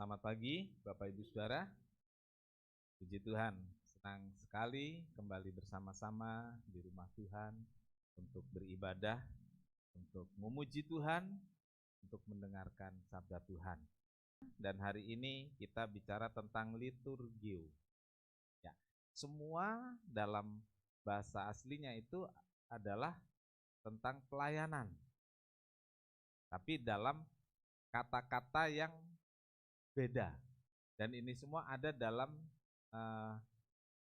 Selamat pagi Bapak Ibu Saudara. Puji Tuhan, senang sekali kembali bersama-sama di rumah Tuhan untuk beribadah, untuk memuji Tuhan, untuk mendengarkan sabda Tuhan. Dan hari ini kita bicara tentang liturgio. Ya, semua dalam bahasa aslinya itu adalah tentang pelayanan. Tapi dalam kata-kata yang beda. Dan ini semua ada dalam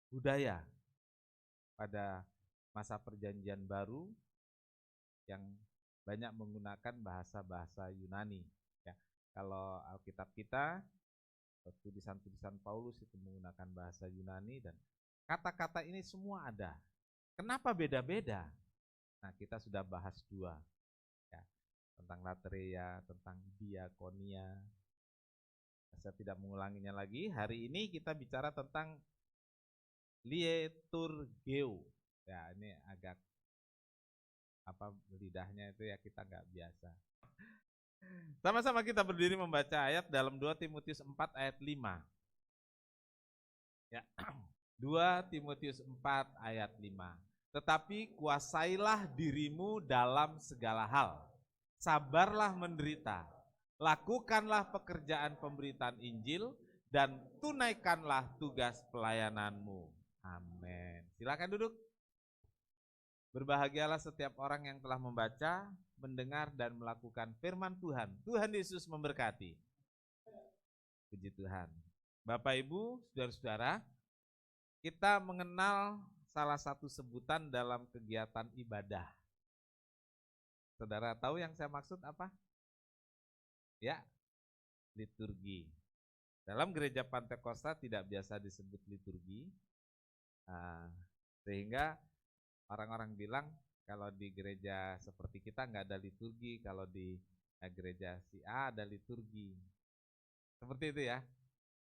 budaya pada masa perjanjian baru yang banyak menggunakan bahasa-bahasa Yunani. Ya, kalau Alkitab kita, tulisan-tulisan Paulus itu menggunakan bahasa Yunani dan kata-kata ini semua ada. Kenapa beda-beda? Nah, kita sudah bahas dua, ya, tentang latreia, tentang diakonia. Saya tidak mengulanginya lagi. Hari ini kita bicara tentang liturgio. Ya, ini agak lidahnya itu ya kita nggak biasa. Sama-sama kita berdiri membaca ayat dalam 2 Timotius 4 ayat 5. Ya. 2 Timotius 4 ayat 5. Tetapi kuasailah dirimu dalam segala hal. Sabarlah menderita. Lakukanlah pekerjaan pemberitaan Injil dan tunaikanlah tugas pelayananmu. Amin. Silakan duduk. Berbahagialah setiap orang yang telah membaca, mendengar dan melakukan firman Tuhan. Tuhan Yesus memberkati. Puji Tuhan. Bapak Ibu, saudara-saudara, kita mengenal salah satu sebutan dalam kegiatan ibadah. Saudara tahu yang saya maksud apa? Ya, liturgi. Dalam gereja Pantekosta tidak biasa disebut liturgi, sehingga orang-orang bilang kalau di gereja seperti kita nggak ada liturgi, kalau di gereja si A ada liturgi. Seperti itu ya.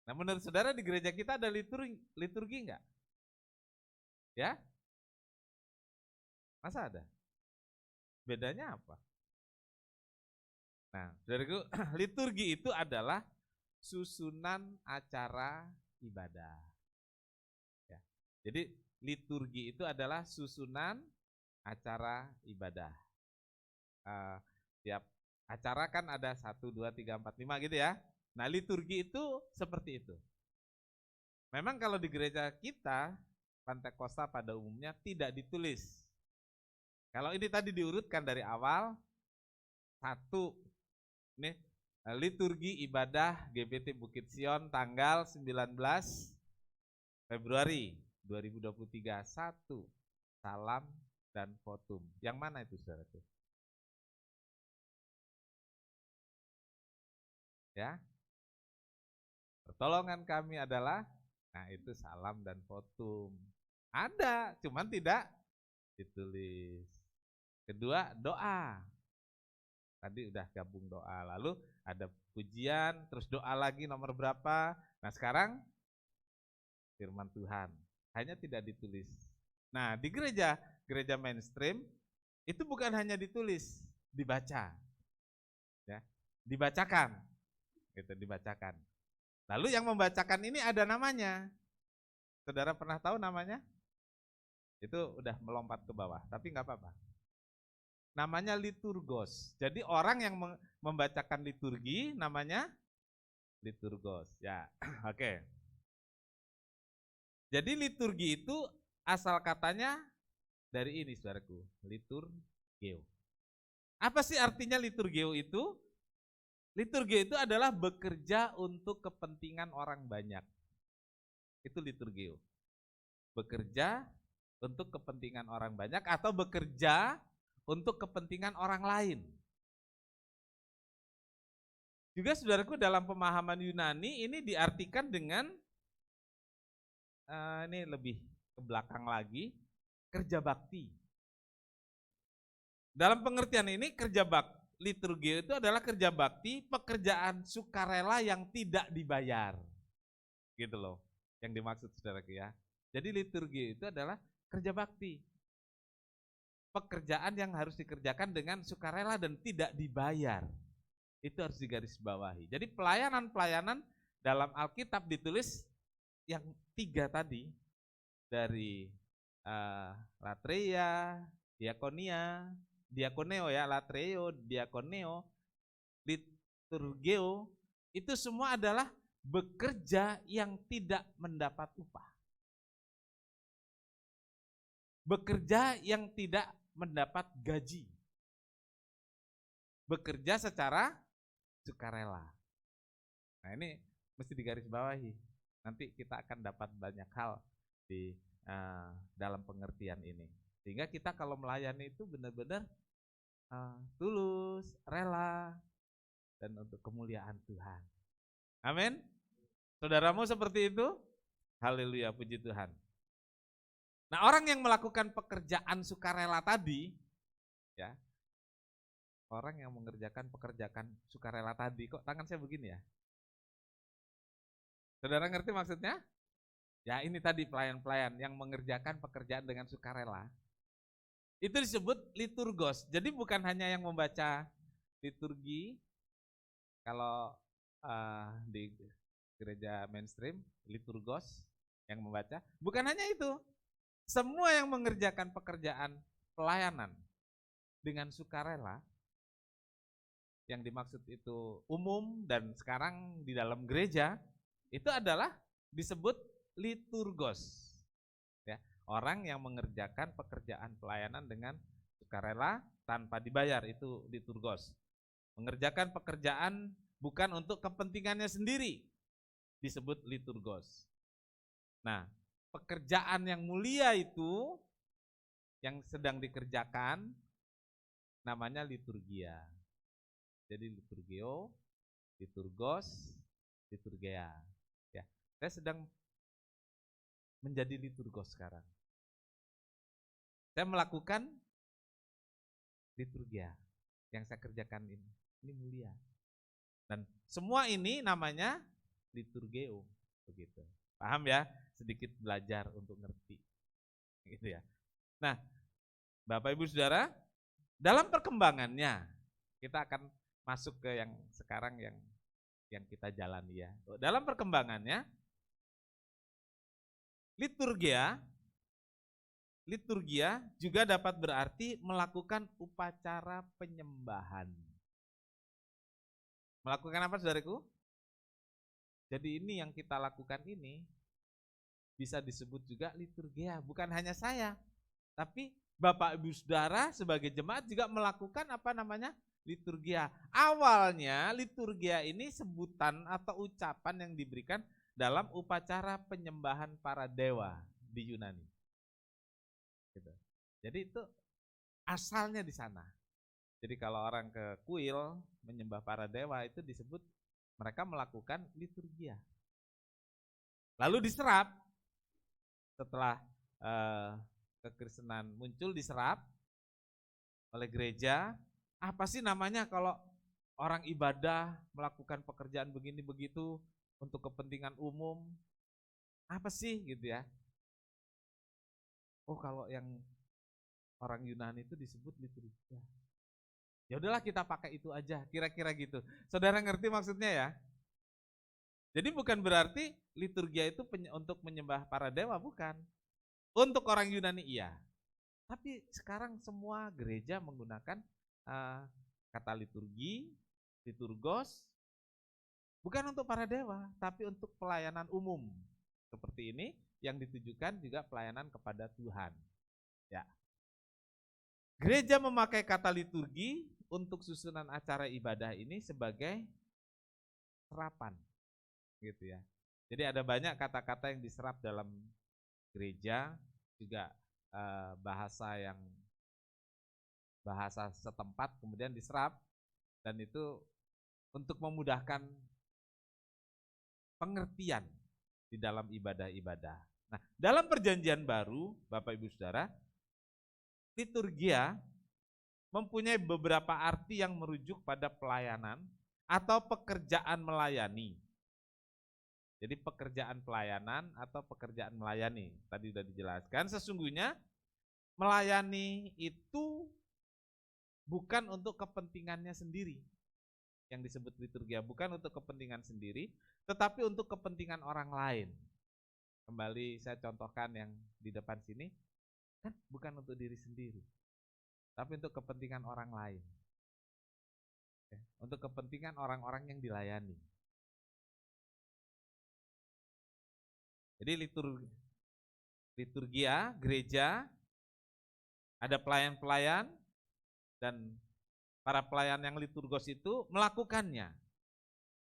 Nah, menurut saudara di gereja kita ada liturgi nggak? Ya? Masa ada? Bedanya apa? Nah, saudaraku, liturgi itu adalah susunan acara ibadah. Ya. Jadi liturgi itu adalah susunan acara ibadah. Tiap acara kan ada 1, 2, 3, 4, 5 gitu ya. Nah, liturgi itu seperti itu. Memang kalau di gereja kita, Pantekosta pada umumnya tidak ditulis. Kalau ini tadi diurutkan dari awal, 1, ini liturgi ibadah GBT Bukit Sion tanggal 19 Februari 2023, 1, salam dan votum. Yang mana itu saudara? Ya, pertolongan kami adalah, nah itu salam dan votum. Ada, cuman tidak ditulis. Kedua, doa. Tadi udah gabung doa, lalu ada pujian, terus doa lagi nomor berapa. Nah sekarang firman Tuhan, hanya tidak ditulis. Nah di gereja mainstream, itu bukan hanya ditulis, dibaca. Ya, dibacakan. Gitu, dibacakan. Lalu yang membacakan ini ada namanya. Saudara pernah tahu namanya? Itu udah melompat ke bawah, tapi nggak apa-apa. Namanya liturgos. Jadi orang yang membacakan liturgi namanya liturgos. Ya, oke. Jadi liturgi itu asal katanya dari ini, saudaraku, liturgio. Apa sih artinya liturgio itu? Liturgio itu adalah bekerja untuk kepentingan orang banyak. Itu liturgio. Bekerja untuk kepentingan orang banyak atau bekerja untuk kepentingan orang lain. Juga saudaraku dalam pemahaman Yunani ini diartikan dengan ini lebih ke belakang lagi, kerja bakti. Dalam pengertian ini kerja bakti, liturgi itu adalah kerja bakti, pekerjaan sukarela yang tidak dibayar. Gitu loh, yang dimaksud saudaraku ya. Jadi liturgi itu adalah kerja bakti. Pekerjaan yang harus dikerjakan dengan sukarela dan tidak dibayar. Itu harus digarisbawahi. Jadi pelayanan-pelayanan dalam Alkitab ditulis yang 3 tadi, dari latreia, diakonia, diakoneo ya, latreo, diakoneo, liturgeo, itu semua adalah bekerja yang tidak mendapat upah. Bekerja yang tidak mendapat gaji. Bekerja secara sukarela. Nah, ini mesti digarisbawahi. Nanti kita akan dapat banyak hal di dalam pengertian ini. Sehingga kita kalau melayani itu benar-benar tulus, rela, dan untuk kemuliaan Tuhan. Amin. Saudaramu seperti itu? Haleluya, puji Tuhan. Nah, orang yang melakukan pekerjaan sukarela tadi, ya, orang yang mengerjakan pekerjaan sukarela tadi, kok tangan saya begini ya? Saudara ngerti maksudnya? Ya, ini tadi pelayan-pelayan yang mengerjakan pekerjaan dengan sukarela. Itu disebut liturgos. Jadi bukan hanya yang membaca liturgi, kalau di gereja mainstream, liturgos yang membaca, bukan hanya itu. Semua yang mengerjakan pekerjaan pelayanan dengan sukarela, yang dimaksud itu umum dan sekarang di dalam gereja, itu adalah disebut liturgos. Ya, orang yang mengerjakan pekerjaan pelayanan dengan sukarela tanpa dibayar, itu liturgos. Mengerjakan pekerjaan bukan untuk kepentingannya sendiri, disebut liturgos. Nah, pekerjaan yang mulia itu yang sedang dikerjakan namanya liturgia. Jadi liturgio, liturgos, liturgia. Ya, saya sedang menjadi liturgos sekarang. Saya melakukan liturgia yang saya kerjakan ini mulia. Dan semua ini namanya liturgeo, begitu. Paham ya? Sedikit belajar untuk ngerti. Gitu ya. Nah, Bapak Ibu Saudara, dalam perkembangannya kita akan masuk ke yang sekarang yang kita jalani ya. Dalam perkembangannya liturgia juga dapat berarti melakukan upacara penyembahan. Melakukan apa, saudaraku? Jadi ini yang kita lakukan ini bisa disebut juga liturgia. Bukan hanya saya, tapi Bapak Ibu Saudara sebagai jemaat juga melakukan apa namanya? Liturgia. Awalnya liturgia ini sebutan atau ucapan yang diberikan dalam upacara penyembahan para dewa di Yunani. Gitu. Jadi itu asalnya di sana. Jadi kalau orang ke kuil menyembah para dewa itu disebut mereka melakukan liturgia. Lalu diserap setelah kekristenan muncul, diserap oleh gereja. Apa sih namanya kalau orang ibadah melakukan pekerjaan begini begitu untuk kepentingan umum? Apa sih gitu ya? Oh, kalau yang orang Yunani itu disebut liturgia. Ya udahlah kita pakai itu aja, kira-kira gitu. Saudara ngerti maksudnya ya? Jadi bukan berarti liturgia itu untuk menyembah para dewa, bukan. Untuk orang Yunani iya. Tapi sekarang semua gereja menggunakan kata liturgi, liturgos, bukan untuk para dewa, tapi untuk pelayanan umum. Seperti ini yang ditujukan juga pelayanan kepada Tuhan. Ya. Gereja memakai kata liturgi untuk susunan acara ibadah ini sebagai serapan. Gitu ya. Jadi ada banyak kata-kata yang diserap dalam gereja, juga bahasa setempat kemudian diserap, dan itu untuk memudahkan pengertian di dalam ibadah-ibadah. Nah, dalam perjanjian baru, Bapak Ibu Saudara, liturgia mempunyai beberapa arti yang merujuk pada pelayanan atau pekerjaan melayani. Jadi pekerjaan pelayanan atau pekerjaan melayani. Tadi sudah dijelaskan, sesungguhnya melayani itu bukan untuk kepentingannya sendiri. yang disebut liturgia, bukan untuk kepentingan sendiri, tetapi untuk kepentingan orang lain. Kembali saya contohkan yang di depan sini, kan bukan untuk diri sendiri, tapi untuk kepentingan orang lain. Untuk kepentingan orang-orang yang dilayani. Jadi liturgia, gereja, ada pelayan-pelayan, dan para pelayan yang liturgos itu melakukannya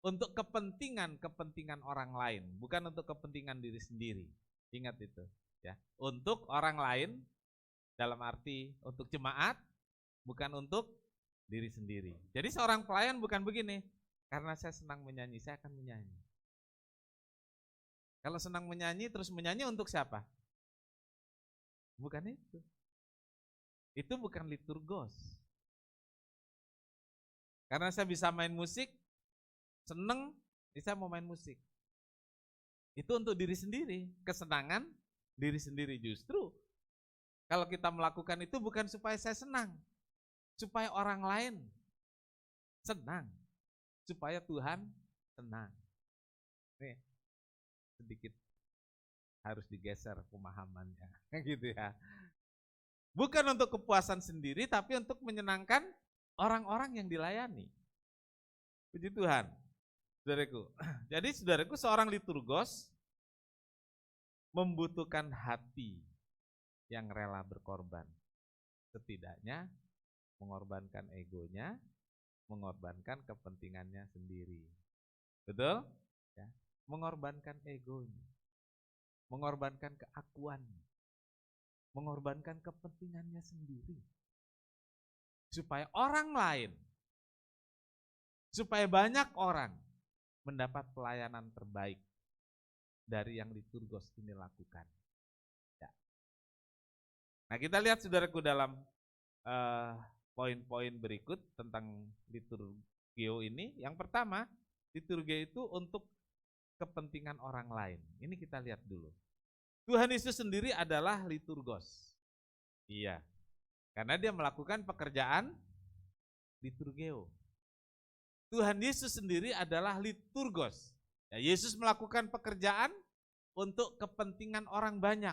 untuk kepentingan orang lain, bukan untuk kepentingan diri sendiri. Ingat itu, ya. Untuk orang lain dalam arti untuk jemaat, bukan untuk diri sendiri. Jadi seorang pelayan bukan begini, karena saya senang menyanyi, saya akan menyanyi. Kalau senang menyanyi, terus menyanyi untuk siapa? Bukan itu. Itu bukan liturgos. Karena saya bisa main musik, seneng, saya mau main musik. Itu untuk diri sendiri, kesenangan diri sendiri. Justru kalau kita melakukan itu bukan supaya saya senang, supaya orang lain senang, supaya Tuhan senang. Nih, sedikit harus digeser pemahamannya, gitu ya. Bukan untuk kepuasan sendiri, tapi untuk menyenangkan orang-orang yang dilayani. Puji Tuhan, saudaraku. Jadi saudaraku, seorang liturgos membutuhkan hati yang rela berkorban. Setidaknya mengorbankan egonya, mengorbankan kepentingannya sendiri. Betul? Ya. Mengorbankan egonya, mengorbankan keakuannya, mengorbankan kepentingannya sendiri. Supaya orang lain, supaya banyak orang mendapat pelayanan terbaik dari yang liturgos ini lakukan. Ya. Nah, kita lihat saudaraku dalam poin-poin berikut tentang liturgio ini. Yang pertama, liturgio itu untuk kepentingan orang lain. Ini kita lihat dulu. Tuhan Yesus sendiri adalah liturgos. Iya, karena dia melakukan pekerjaan liturgio. Tuhan Yesus sendiri adalah liturgos. Ya, Yesus melakukan pekerjaan untuk kepentingan orang banyak.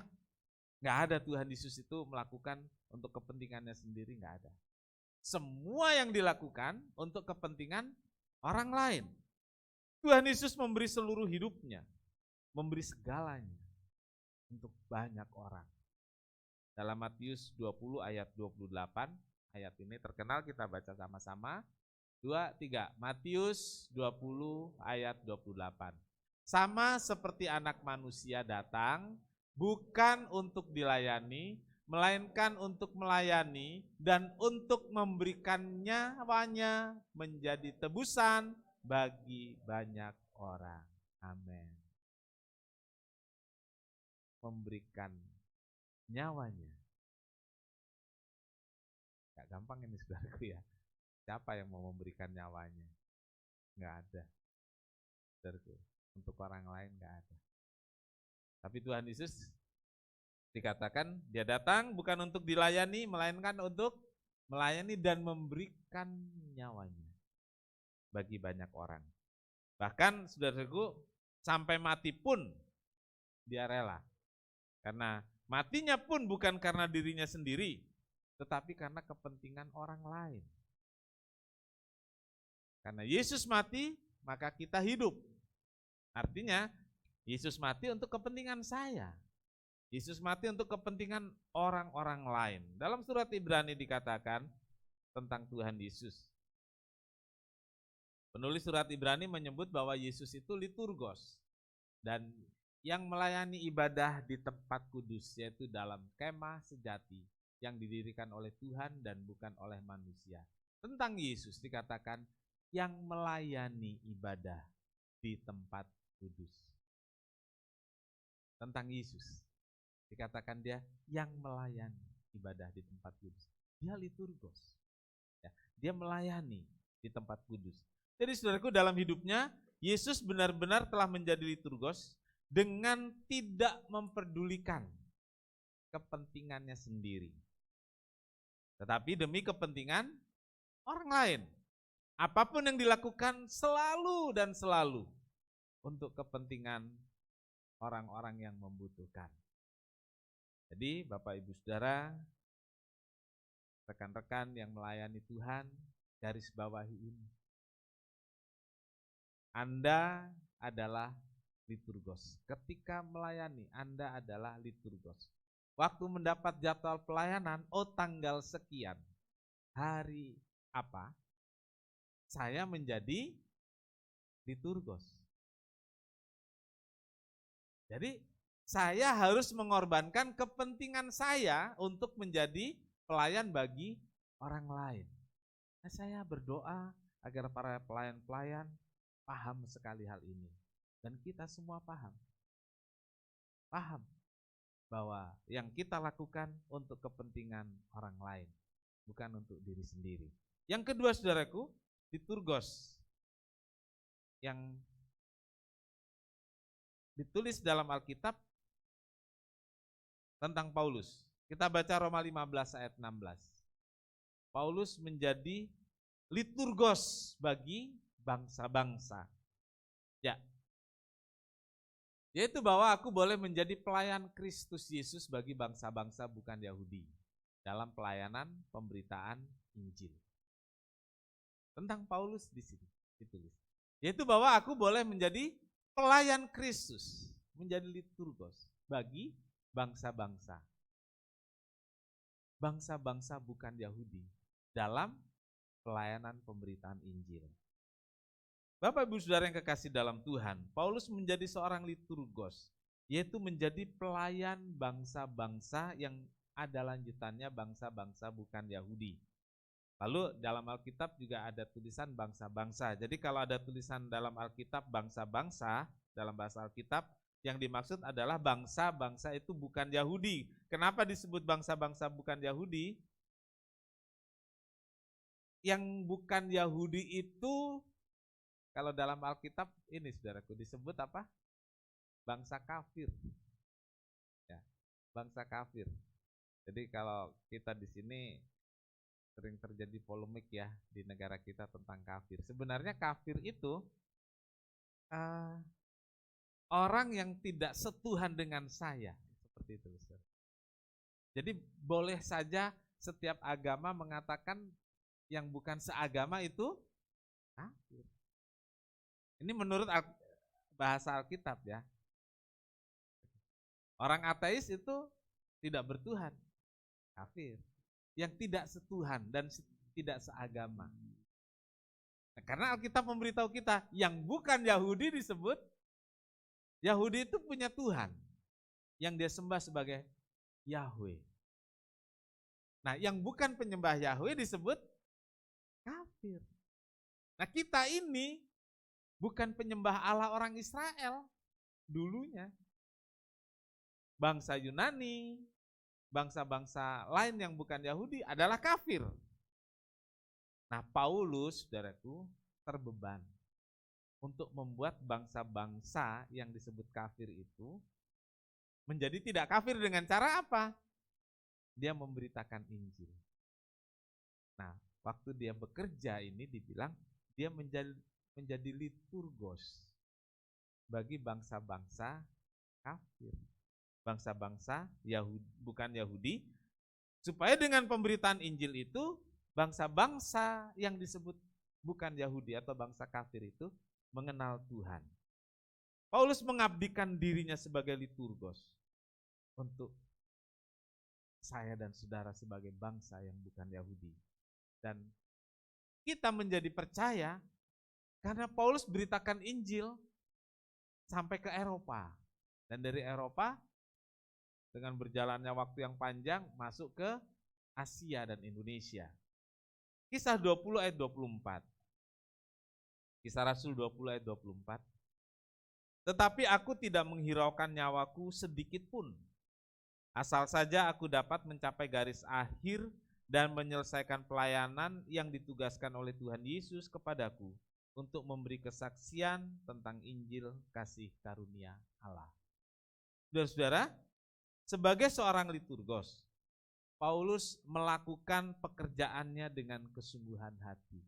Nggak ada Tuhan Yesus itu melakukan untuk kepentingannya sendiri, nggak ada. Semua yang dilakukan untuk kepentingan orang lain. Tuhan Yesus memberi seluruh hidupnya, memberi segalanya untuk banyak orang. Dalam Matius 20 ayat 28, ayat ini terkenal, kita baca sama-sama. 2, 3, Matius 20 ayat 28. Sama seperti anak manusia datang, bukan untuk dilayani, melainkan untuk melayani dan untuk memberikan nyawanya menjadi tebusan bagi banyak orang. Amin. Memberikan nyawanya. Gak gampang ini saudaraku ya. Siapa yang mau memberikan nyawanya? Gak ada. Saudaraku, untuk orang lain gak ada. Tapi Tuhan Yesus dikatakan dia datang bukan untuk dilayani, melainkan untuk melayani dan memberikan nyawanya bagi banyak orang. Bahkan saudaraku, sampai mati pun dia rela. Karena matinya pun bukan karena dirinya sendiri, tetapi karena kepentingan orang lain. Karena Yesus mati, maka kita hidup. Artinya, Yesus mati untuk kepentingan saya. Yesus mati untuk kepentingan orang-orang lain. Dalam surat Ibrani dikatakan tentang Tuhan Yesus. Penulis surat Ibrani menyebut bahwa Yesus itu liturgos dan yang melayani ibadah di tempat kudus, yaitu dalam kemah sejati yang didirikan oleh Tuhan dan bukan oleh manusia. Tentang Yesus dikatakan yang melayani ibadah di tempat kudus. Tentang Yesus dikatakan dia yang melayani ibadah di tempat kudus. Dia liturgos. Ya, dia melayani di tempat kudus. Jadi saudaraku, dalam hidupnya Yesus benar-benar telah menjadi liturgos dengan tidak memperdulikan kepentingannya sendiri, tetapi demi kepentingan orang lain. Apapun yang dilakukan selalu dan selalu untuk kepentingan orang-orang yang membutuhkan. Jadi Bapak Ibu Saudara, rekan-rekan yang melayani Tuhan, garis bawahi ini. Anda adalah liturgos. Ketika melayani, Anda adalah liturgos. Waktu mendapat jadwal pelayanan, tanggal sekian, hari apa, saya menjadi liturgos. Jadi saya harus mengorbankan kepentingan saya untuk menjadi pelayan bagi orang lain. Nah, saya berdoa agar para pelayan-pelayan paham sekali hal ini. Dan kita semua paham bahwa yang kita lakukan untuk kepentingan orang lain, bukan untuk diri sendiri. Yang kedua saudaraku, liturgos yang ditulis dalam Alkitab tentang Paulus. Kita baca Roma 15 ayat 16. Paulus menjadi liturgos bagi bangsa-bangsa. Ya. Yaitu bahwa aku boleh menjadi pelayan Kristus Yesus bagi bangsa-bangsa bukan Yahudi dalam pelayanan pemberitaan Injil. Tentang Paulus di sini ditulis. Yaitu bahwa aku boleh menjadi pelayan Kristus, menjadi liturgos bagi bangsa-bangsa. Bangsa-bangsa bukan Yahudi dalam pelayanan pemberitaan Injil. Bapak Ibu Saudara yang kekasih dalam Tuhan, Paulus menjadi seorang liturgos, yaitu menjadi pelayan bangsa-bangsa yang ada lanjutannya bangsa-bangsa bukan Yahudi. Lalu dalam Alkitab juga ada tulisan bangsa-bangsa. Jadi kalau ada tulisan dalam Alkitab bangsa-bangsa, dalam bahasa Alkitab, yang dimaksud adalah bangsa-bangsa itu bukan Yahudi. Kenapa disebut bangsa-bangsa bukan Yahudi? Yang bukan Yahudi itu, kalau dalam Alkitab ini saudaraku disebut apa? Bangsa kafir. Ya, bangsa kafir. Jadi kalau kita di sini sering terjadi polemik ya di negara kita tentang kafir. Sebenarnya kafir itu orang yang tidak setuhan dengan saya, seperti itu. Jadi boleh saja setiap agama mengatakan yang bukan seagama itu kafir. Ini menurut bahasa Alkitab ya. Orang ateis itu tidak bertuhan, kafir. Yang tidak setuhan dan tidak seagama. Nah, karena Alkitab memberitahu kita, yang bukan Yahudi disebut, Yahudi itu punya Tuhan, yang dia sembah sebagai Yahweh. Nah, yang bukan penyembah Yahweh disebut kafir. Nah, kita ini bukan penyembah Allah orang Israel dulunya. Bangsa Yunani, bangsa-bangsa lain yang bukan Yahudi adalah kafir. Nah, Paulus, saudaraku, terbeban untuk membuat bangsa-bangsa yang disebut kafir itu menjadi tidak kafir dengan cara apa? Dia memberitakan Injil. Nah, waktu dia bekerja ini dibilang dia menjadi liturgos bagi bangsa-bangsa kafir, bangsa-bangsa bukan Yahudi, supaya dengan pemberitaan Injil itu bangsa-bangsa yang disebut bukan Yahudi atau bangsa kafir itu mengenal Tuhan. Paulus mengabdikan dirinya sebagai liturgos untuk saya dan saudara sebagai bangsa yang bukan Yahudi. Dan kita menjadi percaya karena Paulus beritakan Injil sampai ke Eropa. Dan dari Eropa dengan berjalannya waktu yang panjang masuk ke Asia dan Indonesia. Kisah 20 ayat 24. Kisah Rasul 20 ayat 24. Tetapi aku tidak menghiraukan nyawaku sedikit pun. Asal saja aku dapat mencapai garis akhir dan menyelesaikan pelayanan yang ditugaskan oleh Tuhan Yesus kepadaku untuk memberi kesaksian tentang Injil kasih karunia Allah. Saudara-saudara, sebagai seorang liturgos, Paulus melakukan pekerjaannya dengan kesungguhan hati.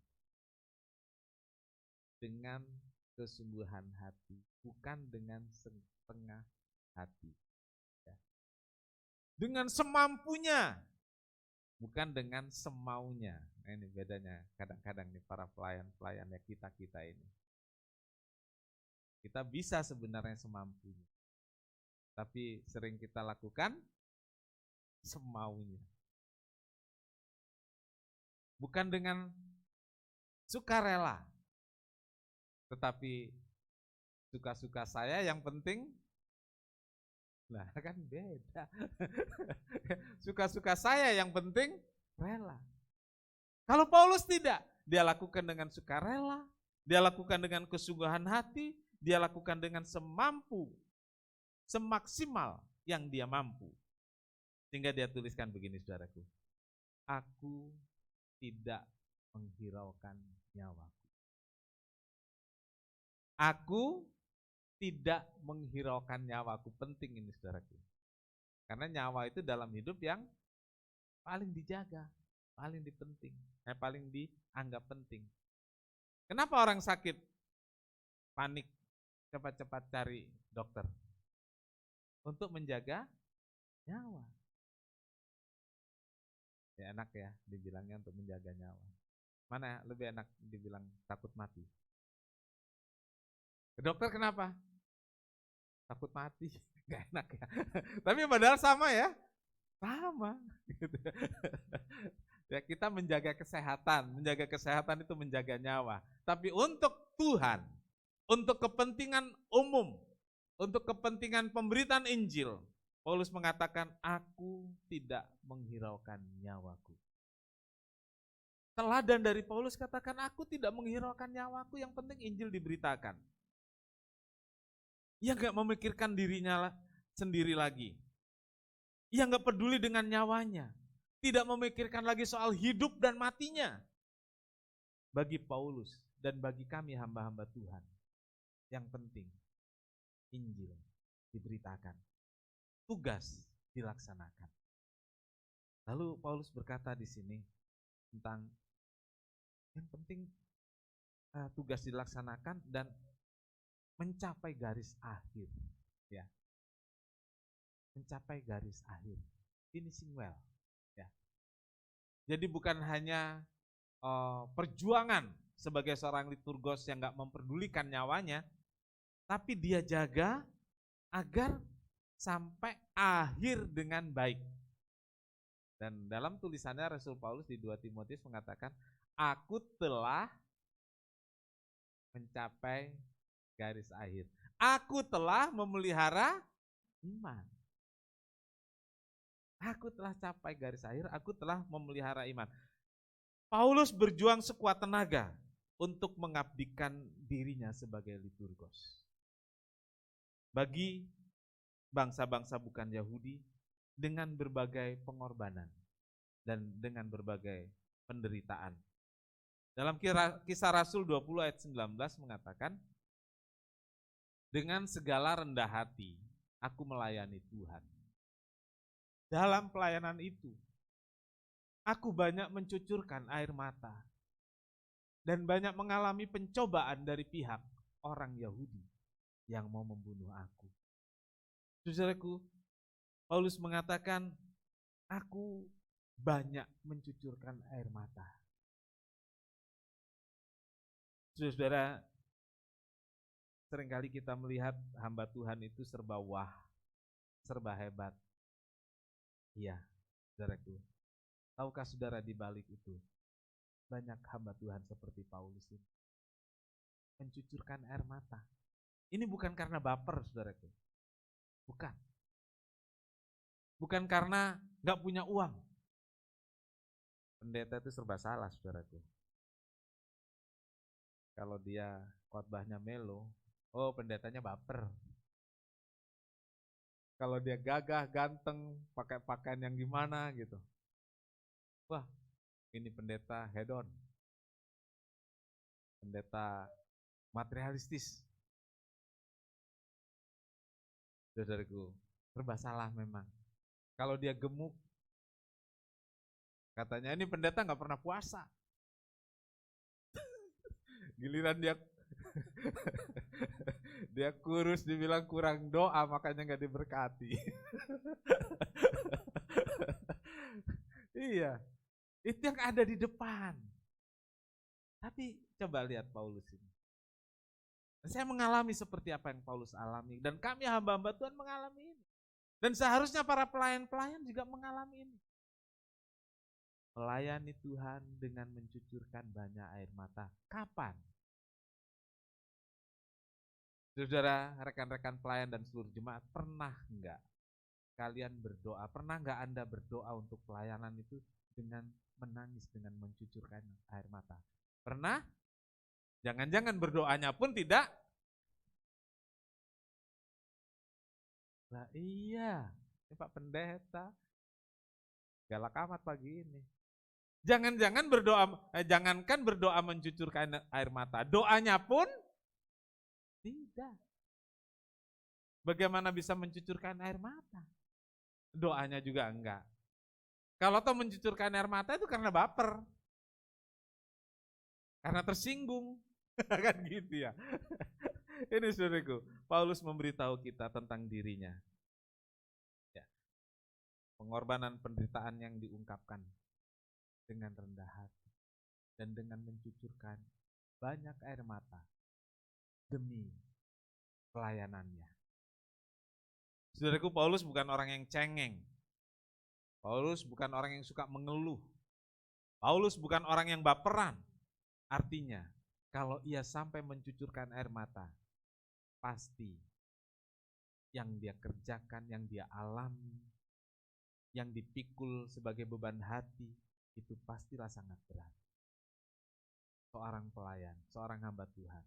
dengan kesungguhan hati, bukan dengan setengah hati. Ya. Dengan semampunya, bukan dengan semaunya. Nah, ini bedanya kadang-kadang nih para pelayan-pelayannya kita ini. Kita bisa sebenarnya semampunya, tapi sering kita lakukan semaunya. Bukan dengan sukarela, tetapi suka-suka saya yang penting. Nah kan beda. Suka-suka saya yang penting rela. Kalau Paulus tidak, dia lakukan dengan sukarela, dia lakukan dengan kesungguhan hati, dia lakukan dengan semampu, semaksimal yang dia mampu. Sehingga dia tuliskan begini, saudaraku, aku tidak menghiraukan nyawaku. Aku tidak menghiraukan nyawaku. Penting ini, saudaraku. Karena nyawa itu dalam hidup yang paling dijaga, paling dipenting, paling dianggap penting. Kenapa orang sakit panik, cepat-cepat cari dokter? Untuk menjaga nyawa. Ya enak ya dibilangnya untuk menjaga nyawa. Mana lebih enak dibilang takut mati? Ke dokter kenapa? Takut mati, gak enak ya. Tapi padahal sama ya, sama. Ya kita menjaga kesehatan itu menjaga nyawa. Tapi untuk Tuhan, untuk kepentingan umum, untuk kepentingan pemberitaan Injil, Paulus mengatakan, aku tidak menghiraukan nyawaku. Teladan dari Paulus katakan, aku tidak menghiraukan nyawaku, yang penting Injil diberitakan. Ia gak memikirkan dirinya sendiri lagi. Ia gak peduli dengan nyawanya. Tidak memikirkan lagi soal hidup dan matinya. Bagi Paulus dan bagi kami hamba-hamba Tuhan, yang penting Injil diberitakan. Tugas dilaksanakan. Lalu Paulus berkata di sini tentang yang penting tugas dilaksanakan dan mencapai garis akhir, ya. Mencapai garis akhir, finishing well, ya. Jadi bukan hanya perjuangan sebagai seorang liturgos yang nggak memperdulikan nyawanya, tapi dia jaga agar sampai akhir dengan baik. Dan dalam tulisannya Rasul Paulus di 2 Timotius mengatakan, aku telah mencapai garis akhir. Aku telah memelihara iman. Aku telah capai garis akhir, aku telah memelihara iman. Paulus berjuang sekuat tenaga untuk mengabdikan dirinya sebagai liturgos. Bagi bangsa-bangsa bukan Yahudi dengan berbagai pengorbanan dan dengan berbagai penderitaan. Dalam Kisah Rasul 20 ayat 19 mengatakan, dengan segala rendah hati, aku melayani Tuhan. Dalam pelayanan itu, aku banyak mencucurkan air mata dan banyak mengalami pencobaan dari pihak orang Yahudi yang mau membunuh aku. Saudaraku, Paulus mengatakan, aku banyak mencucurkan air mata. Saudara, seringkali kita melihat hamba Tuhan itu serba wah, serba hebat. Iya, saudaraku. Tahukah saudara di balik itu banyak hamba Tuhan seperti Paulus ini mencucurkan air mata. Ini bukan karena baper, saudaraku. Bukan. Bukan karena gak punya uang. Pendeta itu serba salah, saudaraku. Kalau dia khotbahnya melo, oh pendetanya baper. Kalau dia gagah, ganteng, pakai pakaian yang gimana gitu. Wah, ini pendeta hedon. Pendeta materialistis. Saudaraku, serba salah memang. Kalau dia gemuk, katanya ini pendeta gak pernah puasa. Giliran dia Dia kurus, dibilang kurang doa, makanya nggak diberkati. Iya, itu yang ada di depan. Tapi coba lihat Paulus ini. Saya mengalami seperti apa yang Paulus alami, dan kami hamba-hamba Tuhan mengalami ini. Dan seharusnya para pelayan-pelayan juga mengalami ini. Melayani Tuhan dengan mencucurkan banyak air mata. Kapan? Saudara, rekan-rekan pelayan dan seluruh jemaat, pernah enggak kalian berdoa? Pernah enggak Anda berdoa untuk pelayanan itu dengan menangis, dengan mencucurkan air mata? Pernah? Jangan-jangan berdoanya pun tidak? Nah iya, Pak Pendeta, galak amat pagi ini. Jangan-jangan jangankan berdoa mencucurkan air mata, doanya pun tidak. Bagaimana bisa mencucurkan air mata? Doanya juga enggak. Kalau toh mencucurkan air mata itu karena baper. Karena tersinggung. Kan gitu ya. Ini saudaraku, Paulus memberitahu kita tentang dirinya. Ya. Pengorbanan penderitaan yang diungkapkan dengan rendah hati dan dengan mencucurkan banyak air mata demi pelayanannya. Saudaraku, Paulus bukan orang yang cengeng. Paulus bukan orang yang suka mengeluh. Paulus bukan orang yang baperan. Artinya, kalau ia sampai mencucurkan air mata, pasti yang dia kerjakan, yang dia alami, yang dipikul sebagai beban hati, itu pastilah sangat berat. Seorang pelayan, seorang hamba Tuhan,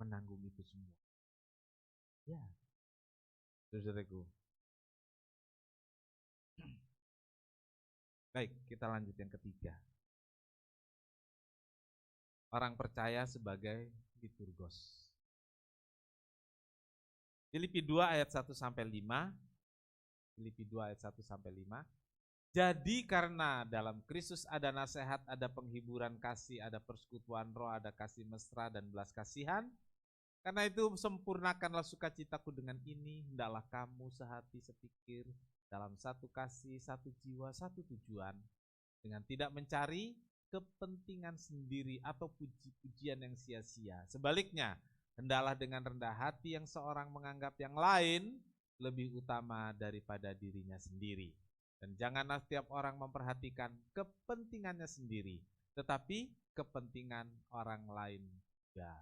menanggung itu semua. Ya, saudaraku. Baik, kita lanjut yang ketiga. Orang percaya sebagai liturgos. Filipi 2 ayat 1 sampai 5. Filipi 2 ayat 1 sampai 5. Jadi karena dalam Kristus ada nasihat, ada penghiburan kasih, ada persekutuan roh, ada kasih mesra dan belas kasihan. Karena itu sempurnakanlah sukacitaku dengan ini, hendaklah kamu sehati sepikir dalam satu kasih, satu jiwa, satu tujuan, dengan tidak mencari kepentingan sendiri atau puji-pujian yang sia-sia. Sebaliknya, hendaklah dengan rendah hati yang seorang menganggap yang lain lebih utama daripada dirinya sendiri. Dan janganlah setiap orang memperhatikan kepentingannya sendiri, tetapi kepentingan orang lain juga.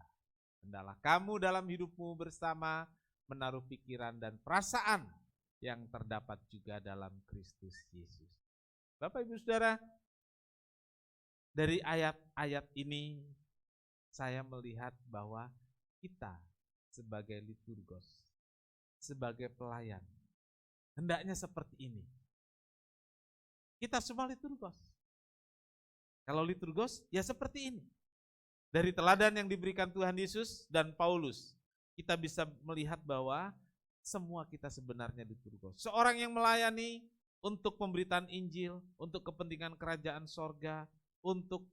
Hendaklah kamu dalam hidupmu bersama menaruh pikiran dan perasaan yang terdapat juga dalam Kristus Yesus. Bapak Ibu Saudara, dari ayat-ayat ini saya melihat bahwa kita sebagai liturgos, sebagai pelayan, hendaknya seperti ini. Kita semua liturgos. Kalau liturgos, ya seperti ini. Dari teladan yang diberikan Tuhan Yesus dan Paulus, kita bisa melihat bahwa semua kita sebenarnya liturgos. Seorang yang melayani untuk pemberitaan Injil, untuk kepentingan kerajaan sorga, untuk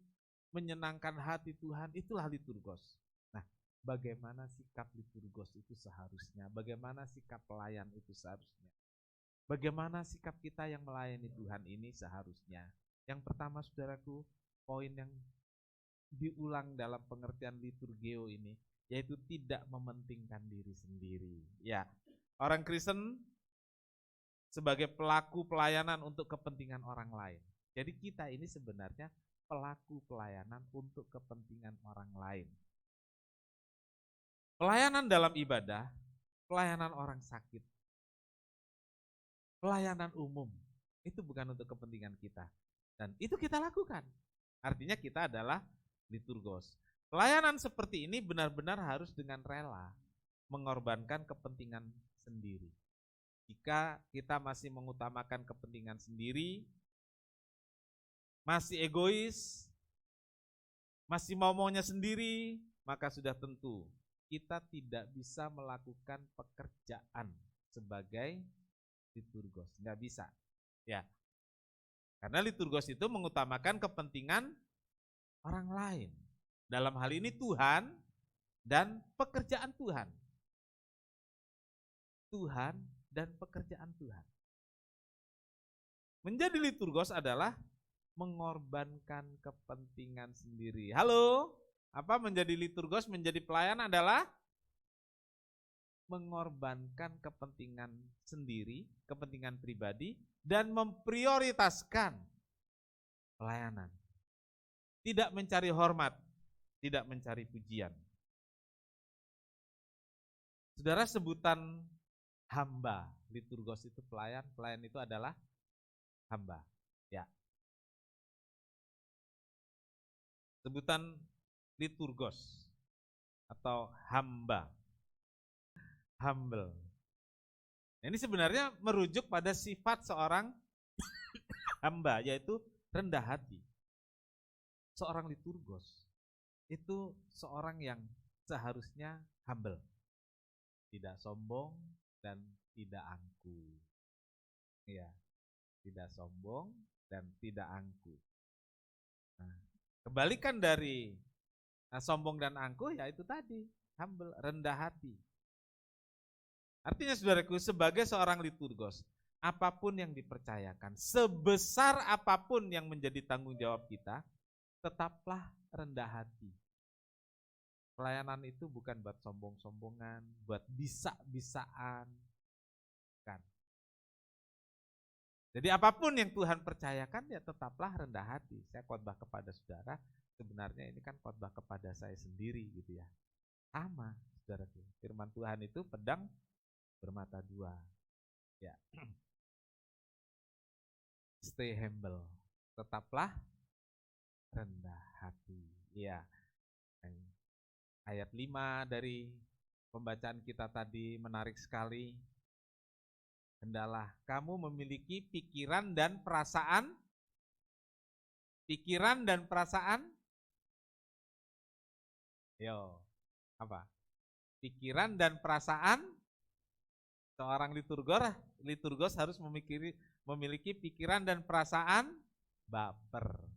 menyenangkan hati Tuhan, itulah liturgos. Nah, bagaimana sikap liturgos itu seharusnya? Bagaimana sikap pelayan itu seharusnya? Bagaimana sikap kita yang melayani Tuhan ini seharusnya? Yang pertama, saudaraku, poin yang diulang dalam pengertian liturgeo ini, yaitu tidak mementingkan diri sendiri. Ya, orang Kristen sebagai pelaku pelayanan untuk kepentingan orang lain. Jadi kita ini sebenarnya pelaku pelayanan untuk kepentingan orang lain. Pelayanan dalam ibadah, pelayanan orang sakit, pelayanan umum, itu bukan untuk kepentingan kita. Dan itu kita lakukan. Artinya kita adalah liturgos. Pelayanan seperti ini benar-benar harus dengan rela, mengorbankan kepentingan sendiri. Jika kita masih mengutamakan kepentingan sendiri, masih egois, masih mau-maunya sendiri, maka sudah tentu kita tidak bisa melakukan pekerjaan sebagai liturgos, nggak bisa, ya. Karena liturgos itu mengutamakan kepentingan orang lain. Dalam hal ini Tuhan, dan pekerjaan Tuhan. Tuhan dan pekerjaan Tuhan. Menjadi liturgos adalah mengorbankan kepentingan sendiri. Halo? Apa menjadi liturgos, menjadi pelayan adalah mengorbankan kepentingan sendiri, kepentingan pribadi, dan memprioritaskan pelayanan. Tidak mencari hormat, tidak mencari pujian. Saudara, sebutan hamba, liturgos itu pelayan, pelayan itu adalah hamba. Ya. Sebutan liturgos atau hamba, humble. Ini sebenarnya merujuk pada sifat seorang hamba, yaitu rendah hati. Seorang liturgos itu seorang yang seharusnya humble, tidak sombong dan tidak angkuh. Ya, tidak sombong dan tidak angkuh. Nah, kebalikan dari sombong dan angkuh ya itu tadi, humble, rendah hati. Artinya saudaraku, sebagai seorang liturgos, apapun yang dipercayakan, sebesar apapun yang menjadi tanggung jawab kita, tetaplah rendah hati. Pelayanan itu bukan buat sombong-sombongan, buat bisa-bisaan. Kan. Jadi apapun yang Tuhan percayakan, ya tetaplah rendah hati. Saya khotbah kepada saudara, sebenarnya ini kan khotbah kepada saya sendiri gitu ya. Sama, saudaraku. Firman Tuhan itu pedang bermata dua. Ya. Stay humble. Tetaplah rendah hati. Ya. Ayat 5 dari pembacaan kita tadi menarik sekali. Hendalah kamu memiliki pikiran dan perasaan. Pikiran dan perasaan. Yo, apa? Pikiran dan perasaan. Seorang liturgos harus memiliki pikiran dan perasaan baper.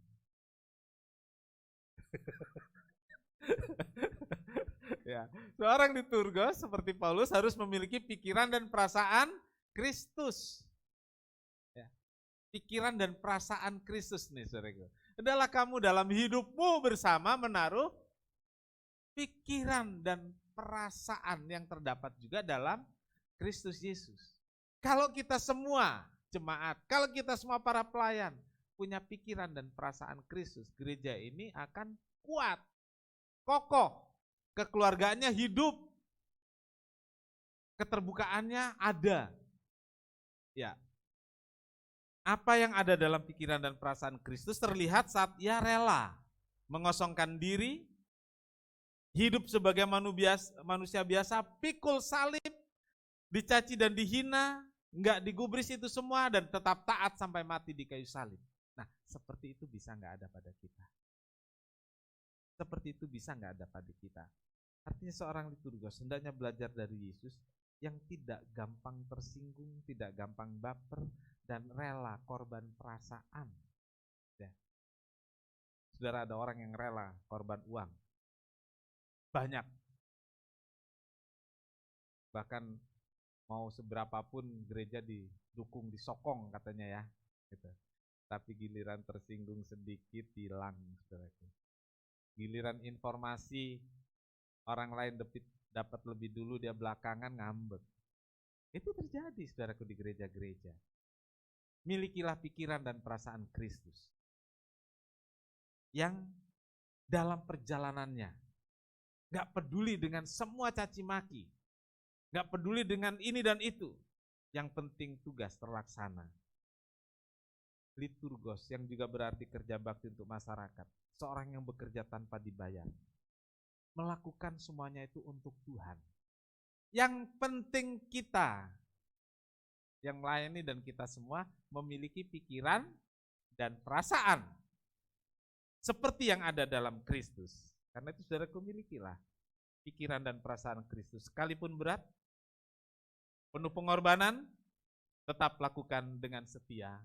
Ya, seorang liturgos seperti Paulus harus memiliki pikiran dan perasaan Kristus. Ya, pikiran dan perasaan Kristus nih, saudaraku. Adalah kamu dalam hidupmu bersama menaruh pikiran dan perasaan yang terdapat juga dalam Kristus Yesus. Kalau kita semua jemaat, kalau kita semua para pelayan punya pikiran dan perasaan Kristus, gereja ini akan kuat, kokoh, kekeluargaannya hidup, keterbukaannya ada. Ya. Apa yang ada dalam pikiran dan perasaan Kristus terlihat saat ia rela mengosongkan diri, hidup sebagai manusia biasa, pikul salib, dicaci dan dihina, enggak digubris itu semua, dan tetap taat sampai mati di kayu salib. Nah, seperti itu bisa enggak ada pada kita. Seperti itu bisa enggak ada pada kita. Artinya seorang liturgos hendaknya belajar dari Yesus yang tidak gampang tersinggung, tidak gampang baper, dan rela korban perasaan. Ya. Saudara, ada orang yang rela korban uang. Banyak. Bahkan mau seberapapun gereja didukung, disokong katanya ya. Gitu. Tapi giliran tersinggung sedikit hilang, saudaraku. Giliran informasi orang lain dapat lebih dulu, dia belakangan ngambek. Itu terjadi, saudaraku, di gereja-gereja. Milikilah pikiran dan perasaan Kristus yang dalam perjalanannya gak peduli dengan semua caci maki, gak peduli dengan ini dan itu, yang penting tugas terlaksana. Liturgos yang juga berarti kerja bakti untuk masyarakat, seorang yang bekerja tanpa dibayar, melakukan semuanya itu untuk Tuhan. Yang penting kita yang melayani dan kita semua memiliki pikiran dan perasaan seperti yang ada dalam Kristus. Karena itu saudaraku, milikilah pikiran dan perasaan Kristus. Sekalipun berat, penuh pengorbanan, tetap lakukan dengan setia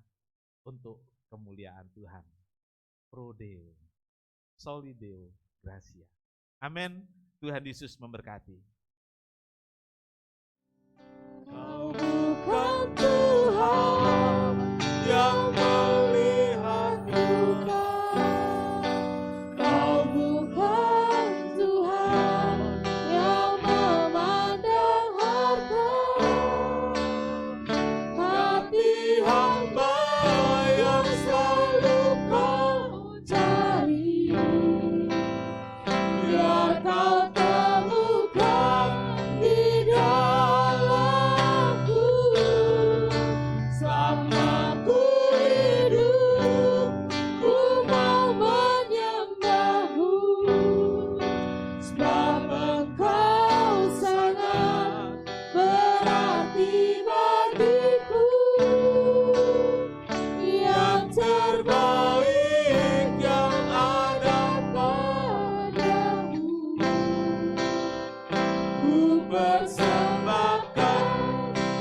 untuk kemuliaan Tuhan. Pro Deo, Soli Deo, Gratia. Amin. Tuhan Yesus memberkati. Kau bukan Tuhan yang melihat luka, Kau bukan Tuhan yang memandang harta, hati hamba yang selalu Kau cari, biar Kau temukan di dalamku. Selama ku hidup, ku mau menyembahmu, sebab Engkau sangat berarti bagiku. Yang terbaik yang ada padamu, ku persembahkan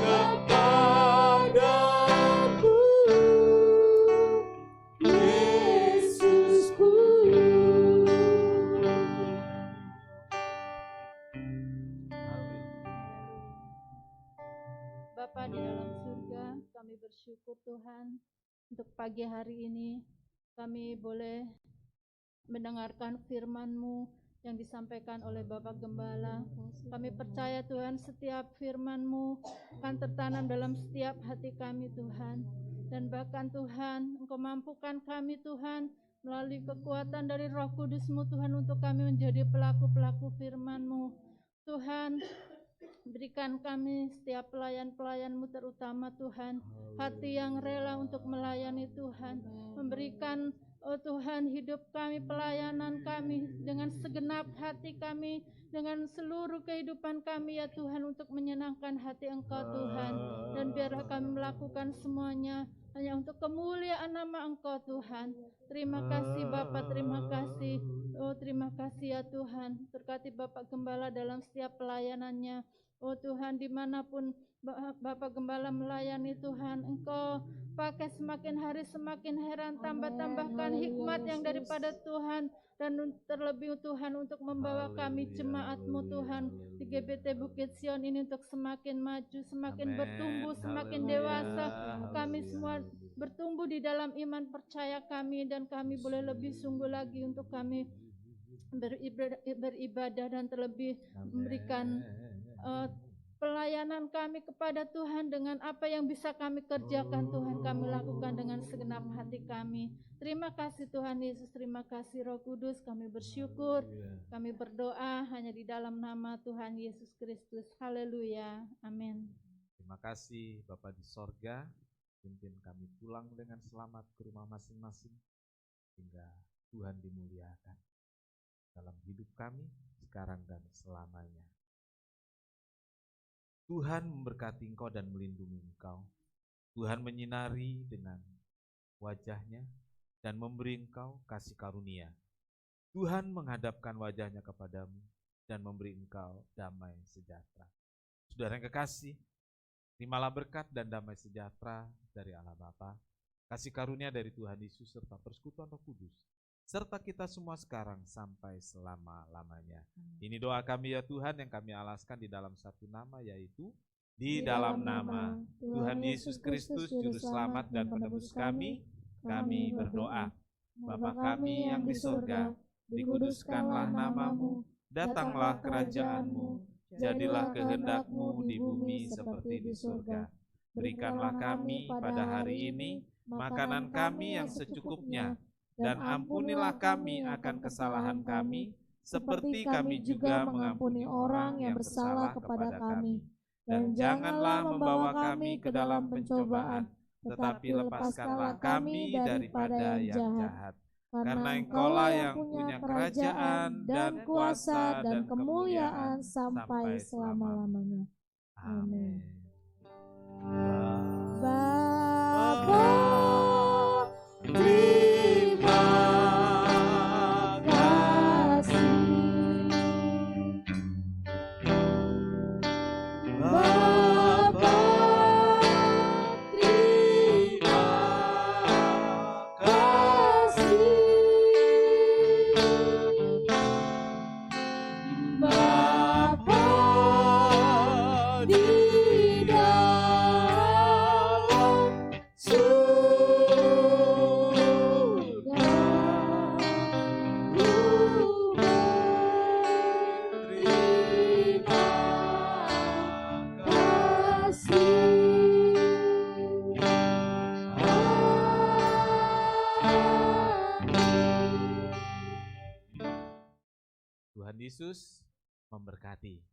kepadamu, Yesusku. Bapa di dalam surga, kami bersyukur Tuhan untuk pagi hari ini kami boleh mendengarkan firman-Mu yang disampaikan oleh Bapak Gembala. Kami percaya Tuhan setiap firman-Mu akan tertanam dalam setiap hati kami Tuhan. Dan bahkan Tuhan, Engkau mampukan kami Tuhan melalui kekuatan dari Roh Kudus-Mu Tuhan untuk kami menjadi pelaku-pelaku firman-Mu. Tuhan, berikan kami setiap pelayan-pelayan-Mu terutama Tuhan, hati yang rela untuk melayani Tuhan, memberikan Tuhan hidup kami, pelayanan kami dengan segenap hati kami, dengan seluruh kehidupan kami ya Tuhan, untuk menyenangkan hati Engkau Tuhan. Dan biarlah kami melakukan semuanya hanya untuk kemuliaan nama Engkau Tuhan. Terima kasih Bapa, terima kasih. Oh terima kasih ya Tuhan, berkati Bapak Gembala dalam setiap pelayanannya. Oh Tuhan, dimanapun Bapak Gembala melayani Tuhan, Engkau pakai semakin hari semakin heran, tambahkan hikmat yang daripada Tuhan. Dan terlebih Tuhan untuk membawa kami jemaat-Mu Tuhan di GBT Bukit Sion ini untuk semakin maju, semakin bertumbuh, semakin dewasa. Kami semua bertumbuh di dalam iman percaya kami, dan kami boleh lebih sungguh lagi untuk kami beribadah dan terlebih memberikan pelayanan kami kepada Tuhan dengan apa yang bisa kami kerjakan Tuhan, kami lakukan dengan segenap hati kami. Terima kasih Tuhan Yesus, terima kasih Roh Kudus, kami bersyukur, kami berdoa hanya di dalam nama Tuhan Yesus Kristus. Haleluya, amin. Terima kasih Bapa di sorga, pimpin kami pulang dengan selamat ke rumah masing-masing, hingga Tuhan dimuliakan dalam hidup kami sekarang dan selamanya. Tuhan memberkati engkau dan melindungi engkau. Tuhan menyinari dengan wajahnya dan memberi engkau kasih karunia. Tuhan menghadapkan wajahnya kepadamu dan memberi engkau damai sejahtera. Saudara yang kekasih, terimalah berkat dan damai sejahtera dari Allah Bapa, kasih karunia dari Tuhan Yesus serta persekutuan Roh Kudus, serta kita semua sekarang sampai selama-lamanya. Ini doa kami ya Tuhan yang kami alaskan di dalam satu nama, yaitu di dalam nama Tuhan Yesus Kristus Juru Selamat dan Penebus kami berdoa. Bapa kami yang di surga, dikuduskanlah namamu, datanglah kerajaan-Mu, jadilah kehendak-Mu di bumi seperti di surga. Berikanlah kami pada hari ini makanan kami yang secukupnya, dan ampunilah kami akan kesalahan kami, seperti kami juga mengampuni orang yang bersalah kepada kami. Dan janganlah membawa kami ke dalam pencobaan, tetapi lepaskanlah kami daripada yang jahat. Karena Engkaulah yang punya kerajaan dan kuasa dan kemuliaan sampai selama-lamanya. Amin. Bapa, terima kasih. Bapa, terima kasih. Tuhan Yesus memberkati.